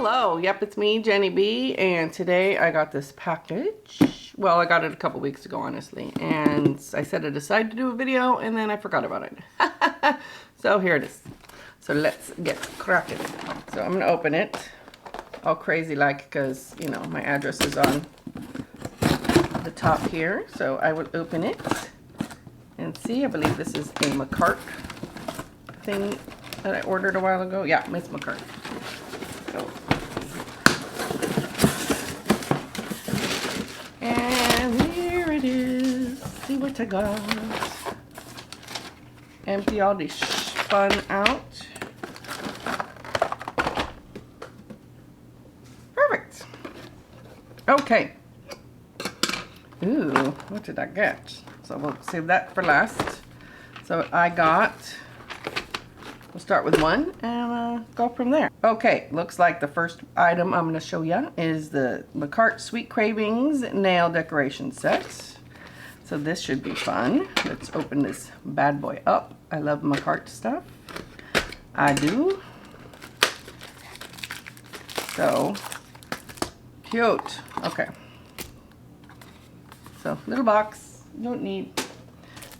Hello, yep, it's me, Jenny B, and today I got this package. Well, I got it a couple weeks ago, honestly, and I set it aside to do a video, and then I forgot about it. So here it is. So let's get cracking. So I'm gonna open it all crazy like, because, you know, my address is on the top here. So I will open it and see. I believe this is a Mccart thing that I ordered a while ago. Yeah, Miss Mccart. So, and here it is. See what I got. Empty all this fun out. Perfect. Okay. Ooh, what did I get? So we'll save that for last. So I got, we'll start with one and go from there. Okay, looks like the first item I'm going to show you is the Makartt Sweet Cravings nail decoration set. So this should be fun. Let's open this bad boy up. I love Makartt stuff. I do. So cute. Okay. So little box, you don't need.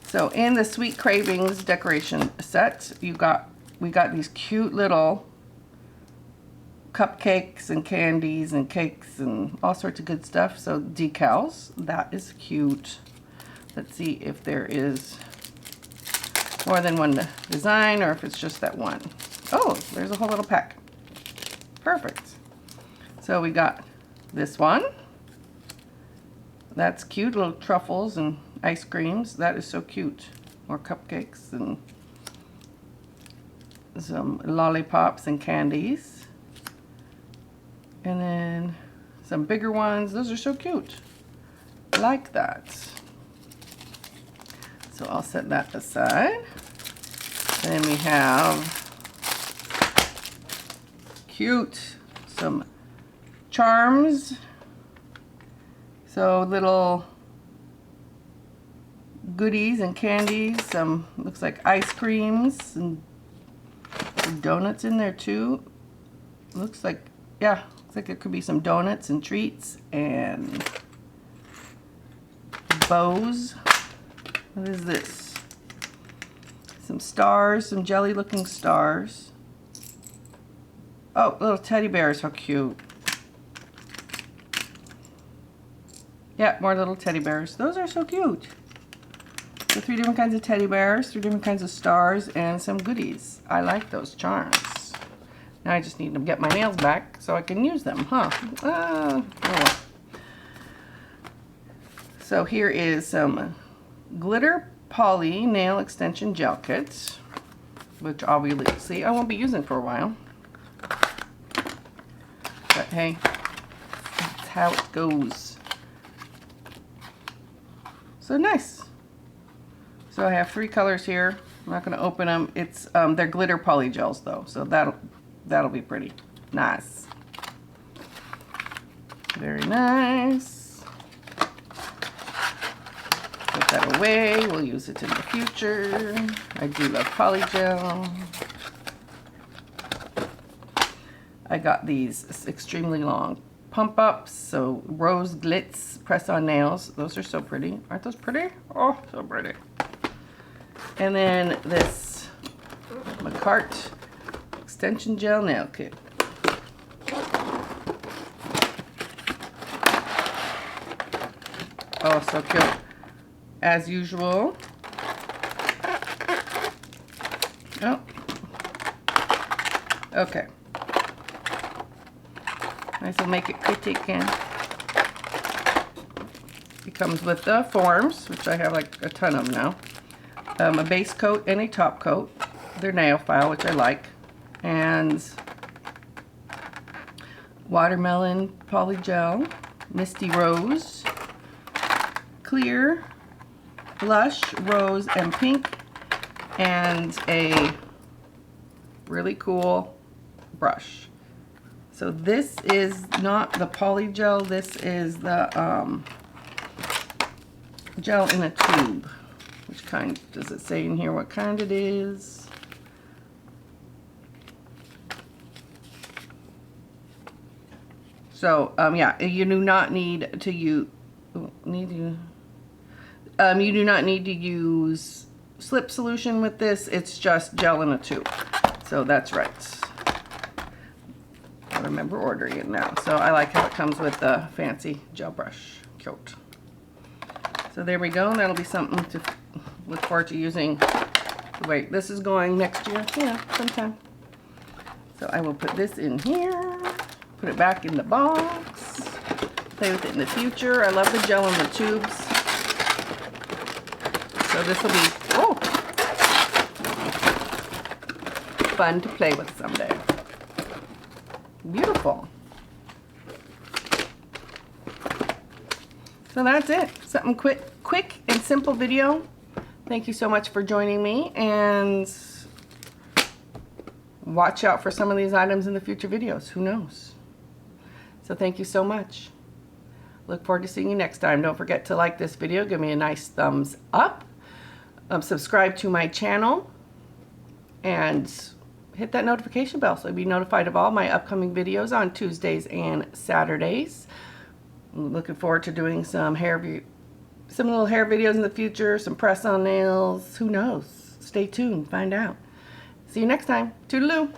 So in the Sweet Cravings decoration set, we got these cute little cupcakes and candies and cakes and all sorts of good stuff. So decals, that is cute. Let's see if there is more than one design or if it's just that one. Oh, there's a whole little pack. Perfect. So we got this one. That's cute, little truffles and ice creams. That is so cute. More cupcakes and some lollipops and candies. And then some bigger ones. Those are so cute. I like that. So I'll set that aside. Then we have cute, some charms. So little goodies and candies, some looks like ice creams and some donuts in there too. Looks like, yeah, looks like it could be some donuts and treats and bows. What is this? Some stars, some jelly looking stars. Oh, little teddy bears, how cute. Yeah, more little teddy bears. Those are so cute. So 3 different kinds of teddy bears, 3 different kinds of stars, and some goodies. I like those charms. Now I just need to get my nails back so I can use them, huh? Oh well. So here is some glitter poly nail extension gel kits, which obviously I won't be using for a while. But hey, that's how it goes. So nice. So I have 3 colors here. I'm not going to open them. It's they're glitter poly gels though, so that'll be pretty nice. Very nice. Put that away. We'll use it in the future. I do love poly gel. I got these extremely long pump ups, so rose glitz press on nails. Those are so pretty. Aren't those pretty? Oh, so pretty. And then this Makartt extension gel nail kit. Oh, so cute. As usual. Oh. Okay. Nice, will make it pretty again. It comes with the forms, which I have like a ton of now. A base coat and a top coat. Their nail file, which I like. And watermelon poly gel, misty rose, clear, blush, rose, and pink, and a really cool brush. So this is not the poly gel, this is the gel in a tube. Which kind, does it say in here what kind it is? So yeah, you do not need to use you do not need to use slip solution with this. It's just gel in a tube. So that's right. I remember ordering it now. So I like how it comes with the fancy gel brush. Cute. So there we go. That'll be something to look forward to using. Wait, this is going next year? Yeah, sometime. So I will put this in here. Put it back in the box. Play with it in the future. I love the gel in the tubes. So this will be fun to play with someday. Beautiful. So that's it. Something quick and simple video. Thank you so much for joining me, and watch out for some of these items in the future videos. Who knows? So thank you so much. Look forward to seeing you next time. Don't forget to like this video. Give me a nice thumbs up. Subscribe to my channel. And hit that notification bell so you'll be notified of all my upcoming videos on Tuesdays and Saturdays. I'm looking forward to doing some little hair videos in the future, some press on nails. Who knows? Stay tuned. Find out. See you next time. Toodaloo.